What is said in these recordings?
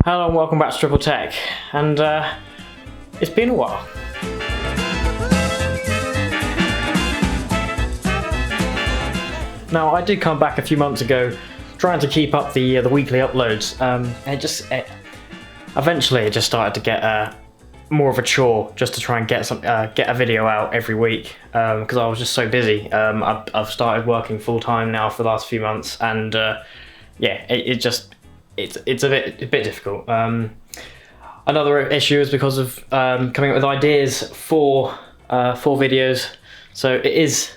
Hello and welcome back to Triple Tech, and it's been a while. Now I did come back a few months ago trying to keep up the weekly uploads, eventually it just started to get more of a chore just to try and get a video out every week, because I was just so busy. I've started working full time now for the last few months, and yeah, it's a bit difficult. Another issue is because of coming up with ideas for videos, so it is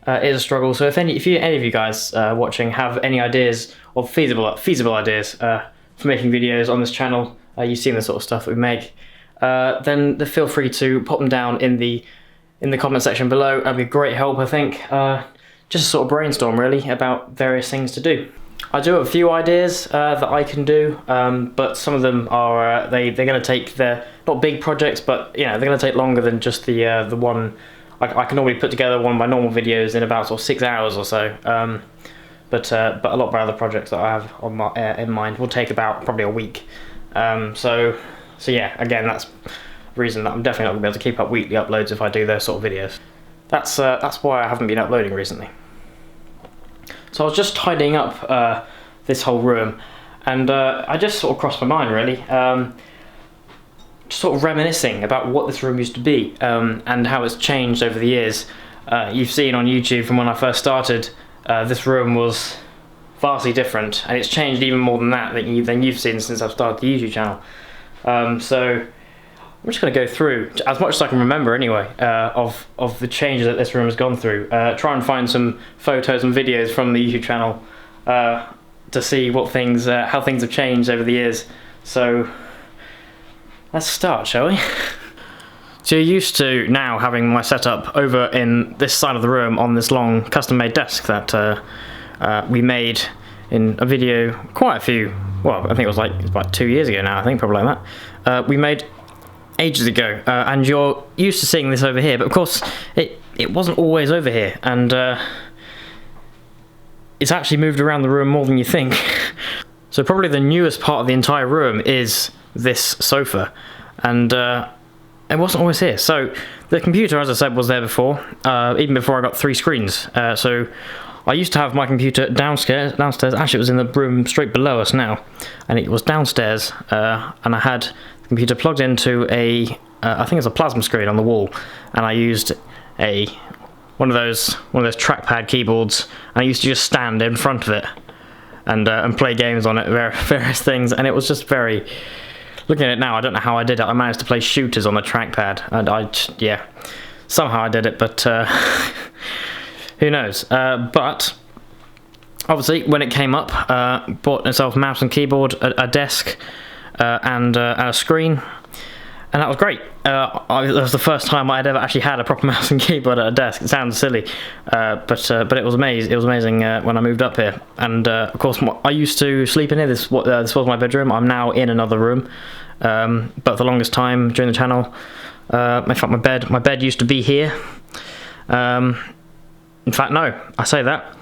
a struggle. So if any of you guys watching have any ideas or feasible ideas for making videos on this channel, you've seen the sort of stuff that we make, then feel free to pop them down in the comment section below. That'd be a great help, I think. Just sort of brainstorm really about various things to do. I do have a few ideas that I can do, but some of them are they're going to take, they're not big projects, but you know, they're going to take longer than just the one. I can normally put together one of my normal videos in about sort of 6 hours or so, but a lot of my other projects that I have on my in mind will take about probably a week. So yeah, again, that's the reason that I'm definitely not going to be able to keep up weekly uploads if I do those sort of videos. That's why I haven't been uploading recently. So I was just tidying up this whole room, and I just sort of crossed my mind really, just sort of reminiscing about what this room used to be, and how it's changed over the years. You've seen on YouTube from when I first started, this room was vastly different, and it's changed even more than that than you've seen since I've started the YouTube channel. So I'm just going to go through as much as I can remember anyway, of the changes that this room has gone through. Try and find some photos and videos from the YouTube channel to see what how things have changed over the years. So let's start, shall we? So you're used to now having my setup over in this side of the room on this long custom-made desk that we made in a video quite a few, well, I think it was about 2 years ago now, I think, probably like that. We made ages ago, and you're used to seeing this over here, but of course it wasn't always over here, and it's actually moved around the room more than you think. So probably the newest part of the entire room is this sofa, and it wasn't always here. So the computer, as I said, was there before, even before I got 3 screens. So I used to have my computer downstairs, actually it was in the room straight below us now, and it was downstairs, and I had computer plugged into I think it's a plasma screen on the wall, and I used one of those trackpad keyboards, and I used to just stand in front of it and play games on it, various things, and it was just very, looking at it now, I don't know how I did it. I managed to play shooters on the trackpad, and yeah, somehow I did it, but who knows. But obviously when it came up, bought myself a mouse and keyboard, a desk, and a screen, and that was great. That was the first time I'd ever actually had a proper mouse and keyboard at a desk. It sounds silly, but it was amazing. It was amazing when I moved up here, and of course I used to sleep in here. This was my bedroom. I'm now in another room, but for the longest time during the channel, in fact my bed used to be here. In fact, no, I say that.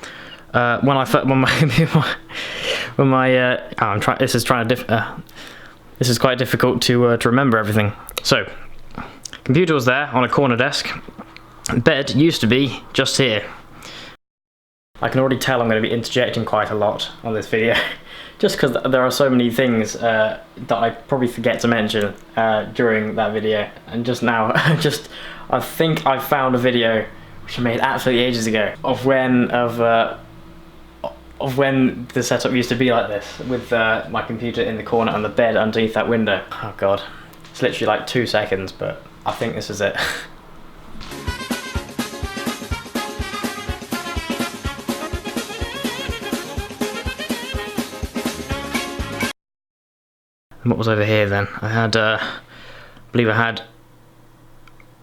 This is quite difficult to remember everything. So, computer was there on a corner desk. Bed used to be just here. I can already tell I'm going to be interjecting quite a lot on this video, just because there are so many things that I probably forget to mention during that video. And just now, I think I found a video which I made absolutely ages ago of when the setup used to be like this, with my computer in the corner and the bed underneath that window. Oh god, it's literally like 2 seconds, but I think this is it. And what was over here then? I had, I believe I had,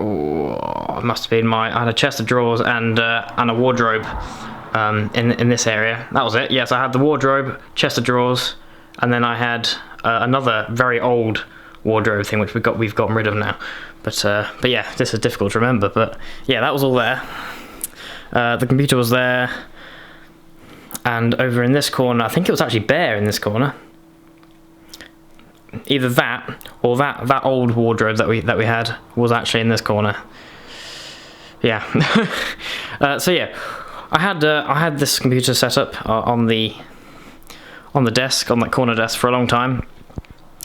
it must have been I had a chest of drawers and a wardrobe. In this area. That was it. Yes, I had the wardrobe, chest of drawers, and then I had another very old wardrobe thing which we've gotten rid of now. But yeah, this is difficult to remember. But yeah, that was all there. The computer was there, and over in this corner, I think it was actually bare in this corner. either that or that old wardrobe that we had was actually in this corner. Yeah. So yeah, I had this computer set up on the desk, on that corner desk, for a long time.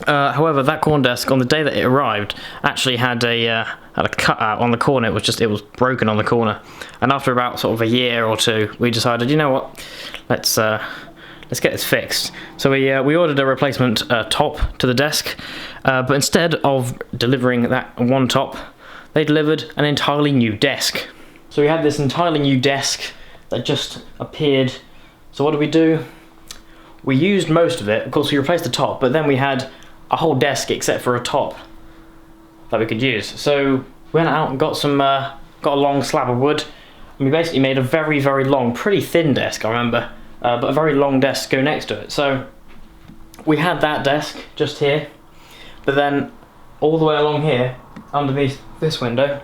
However, that corner desk, on the day that it arrived, actually had a cutout on the corner. It was broken on the corner. And after about sort of a year or two, we decided, you know what, let's get this fixed. So we ordered a replacement top to the desk, but instead of delivering that one top, they delivered an entirely new desk. So we had this entirely new desk that just appeared. So what did we do? We used most of it. Of course, we replaced the top, but then we had a whole desk except for a top that we could use. So we went out and got a long slab of wood, and we basically made a very, very long, pretty thin desk, I remember, but a very long desk to go next to it. So we had that desk just here, but then all the way along here, underneath this window,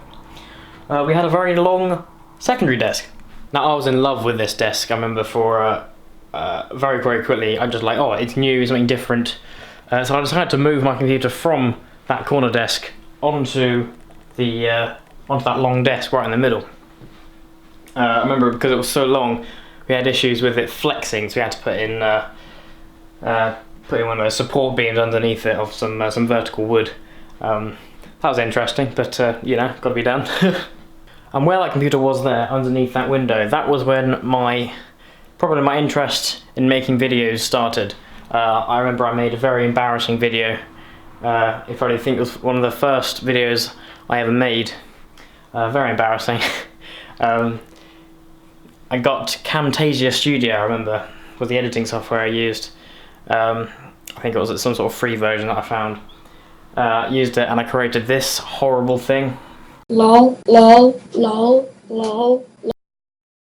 we had a very long secondary desk. Now, I was in love with this desk, I remember, for very, very quickly. I'm just like, oh, it's new, something different. So I decided to move my computer from that corner desk onto that long desk right in the middle. I remember, because it was so long, we had issues with it flexing, so we had to put in one of those support beams underneath it of some vertical wood. That was interesting, but you know, got to be done. And where that computer was there, underneath that window, that was when probably my interest in making videos started. I remember I made a very embarrassing video. You probably think it was one of the first videos I ever made. Very embarrassing. I got Camtasia Studio, I remember, was the editing software I used. I think it was some sort of free version that I found. Used it, and I created this horrible thing. Lol, lol, lol, lol.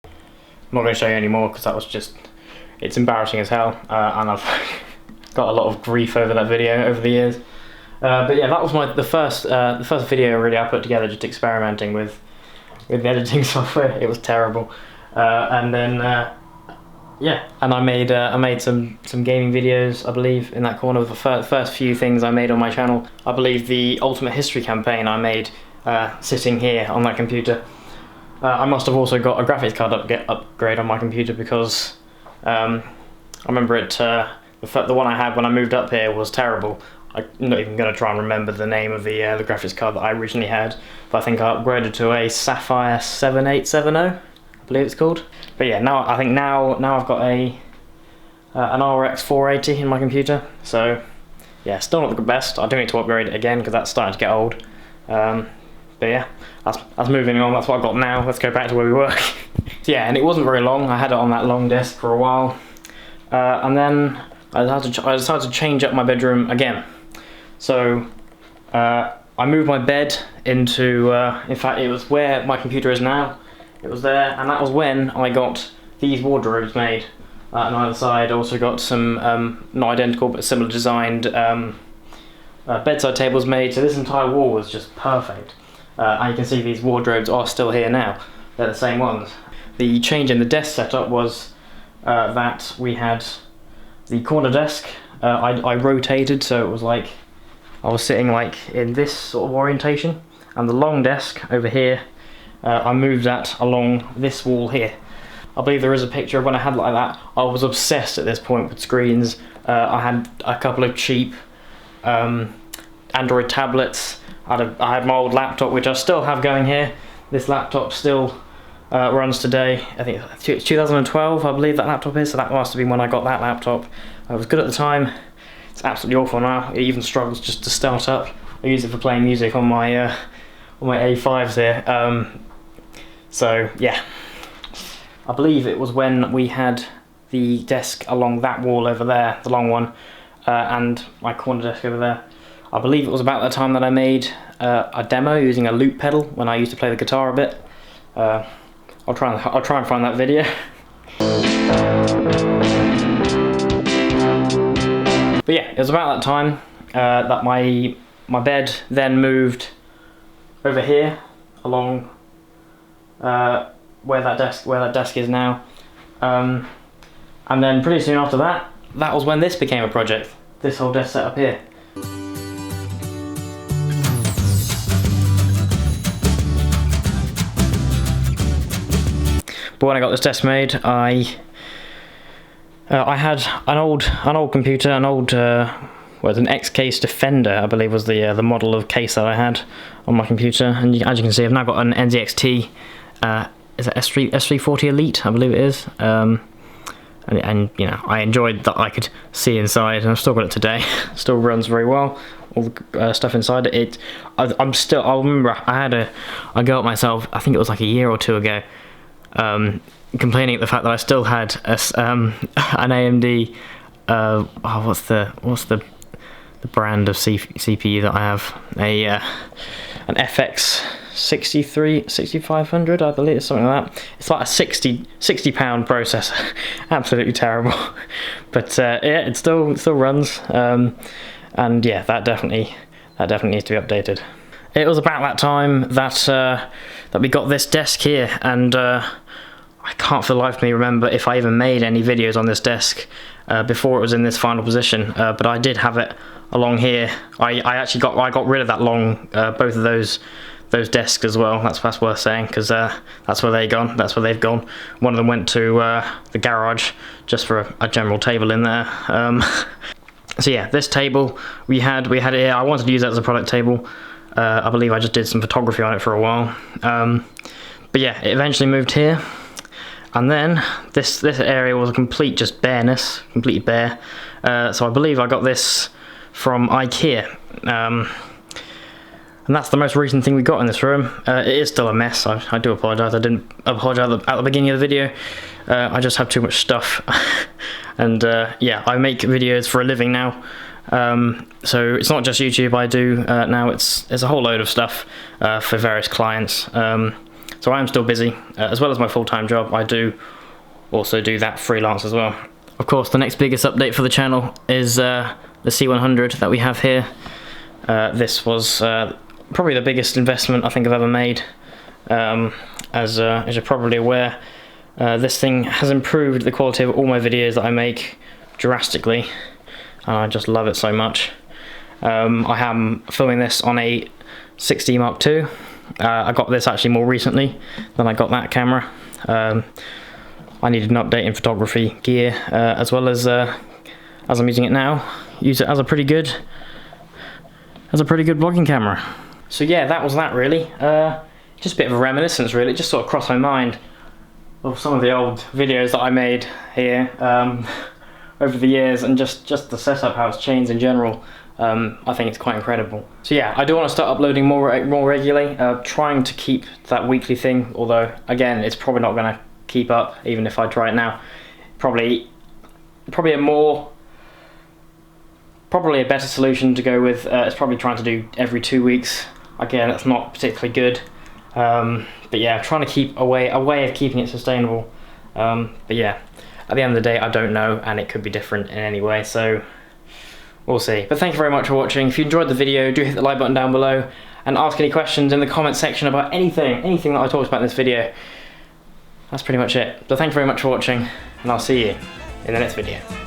I'm not going to show you anymore because that was just, it's embarrassing as hell, and I've got a lot of grief over that video over the years. But yeah, that was the first video really I put together, just experimenting with the editing software. It was terrible, and then yeah, and I made some gaming videos, I believe, in that corner. The first few things I made on my channel, I believe the Ultimate History campaign I made sitting here on that computer. I must have also got a graphics card upgrade on my computer, because I remember the one I had when I moved up here was terrible. I'm not even going to try and remember the name of the graphics card that I originally had, but I think I upgraded to a Sapphire 7870, I believe it's called. But yeah, now I've got an RX 480 in my computer. So yeah, still not the best. I do need to upgrade it again because that's starting to get old. But yeah, that's moving on. That's what I've got now. Let's go back to where we were. Yeah, and it wasn't very long. I had it on that long desk for a while, and then I decided to change up my bedroom again. So I moved my bed into, in fact, it was where my computer is now. It was there, and that was when I got these wardrobes made. On either side, I also got some not identical but similar designed bedside tables made. So this entire wall was just perfect. And you can see these wardrobes are still here now. They're the same ones. The change in the desk setup was that we had the corner desk. I rotated, so it was like I was sitting like in this sort of orientation, and the long desk over here, I moved that along this wall here. I believe there is a picture of when I had it like that. I was obsessed at this point with screens. I had a couple of cheap Android tablets. I had my old laptop, which I still have going here. This laptop still runs today. I think it's 2012, I believe that laptop is, so that must have been when I got that laptop. It was good at the time. It's absolutely awful now. It even struggles just to start up. I use it for playing music on my A5s here. So yeah, I believe it was when we had the desk along that wall over there, the long one, and my corner desk over there. I believe it was about the time that I made a demo using a loop pedal when I used to play the guitar a bit. I'll try and find that video. But yeah, it was about that time that my bed then moved over here along where that desk is now, and then pretty soon after that, that was when this became a project. This whole desk set up here. But when I got this desk made, I had an old computer, an X-Case Defender, I believe was the model of case that I had on my computer. And as you can see, I've now got an NZXT. Is it S340 Elite? I believe it is. And you know, I enjoyed that I could see inside, and I've still got it today. Still runs very well. All the stuff inside it. I remember I had a go at myself. I think it was like a year or two ago, complaining at the fact that I still had an AMD. What's the brand of CPU that I have? An FX 6500, I believe, something like that. It's like a 60 pound processor. Absolutely terrible. But yeah, it still runs. And yeah, that definitely needs to be updated. It was about that time that we got this desk here, and I can't for the life of me remember if I even made any videos on this desk before it was in this final position. But I did have it along here. I got rid of that long both of those desks as well. That's worth saying, because that's where they've gone. One of them went to the garage just for a general table in there. So yeah, this table we had it here. I wanted to use that as a product table. I believe I just did some photography on it for a while. But yeah, it eventually moved here. And then this area was a complete just bareness, completely bare. So I believe I got this from IKEA. And that's the most recent thing we got in this room. It is still a mess. I do apologise. I didn't apologise at the beginning of the video. I just have too much stuff. And yeah, I make videos for a living now. So it's not just YouTube I do now. There's a whole load of stuff for various clients. So I am still busy, as well as my full-time job. I do also do that freelance as well. Of course, the next biggest update for the channel is the C100 that we have here. This was probably the biggest investment I think I've ever made. As you're probably aware, this thing has improved the quality of all my videos that I make drastically, and I just love it so much. I am filming this on a 6D Mark II. I got this actually more recently than I got that camera. I needed an update in photography gear, as well as I'm using it now, use it as a pretty good vlogging camera. So yeah, that was that really. Just a bit of a reminiscence really. It just sort of crossed my mind of some of the old videos that I made here over the years, and just the setup, how it's changed in general. I think it's quite incredible. So yeah, I do want to start uploading more regularly, trying to keep that weekly thing, although again, it's probably not going to keep up even if I try it now. Probably a better solution to go with is probably trying to do every 2 weeks. Again, that's not particularly good. But yeah, trying to keep a way of keeping it sustainable. But yeah, at the end of the day, I don't know, and it could be different in any way, so we'll see. But thank you very much for watching. If you enjoyed the video, do hit the like button down below, and ask any questions in the comment section about anything that I talked about in this video. That's pretty much it. So thank you very much for watching, and I'll see you in the next video.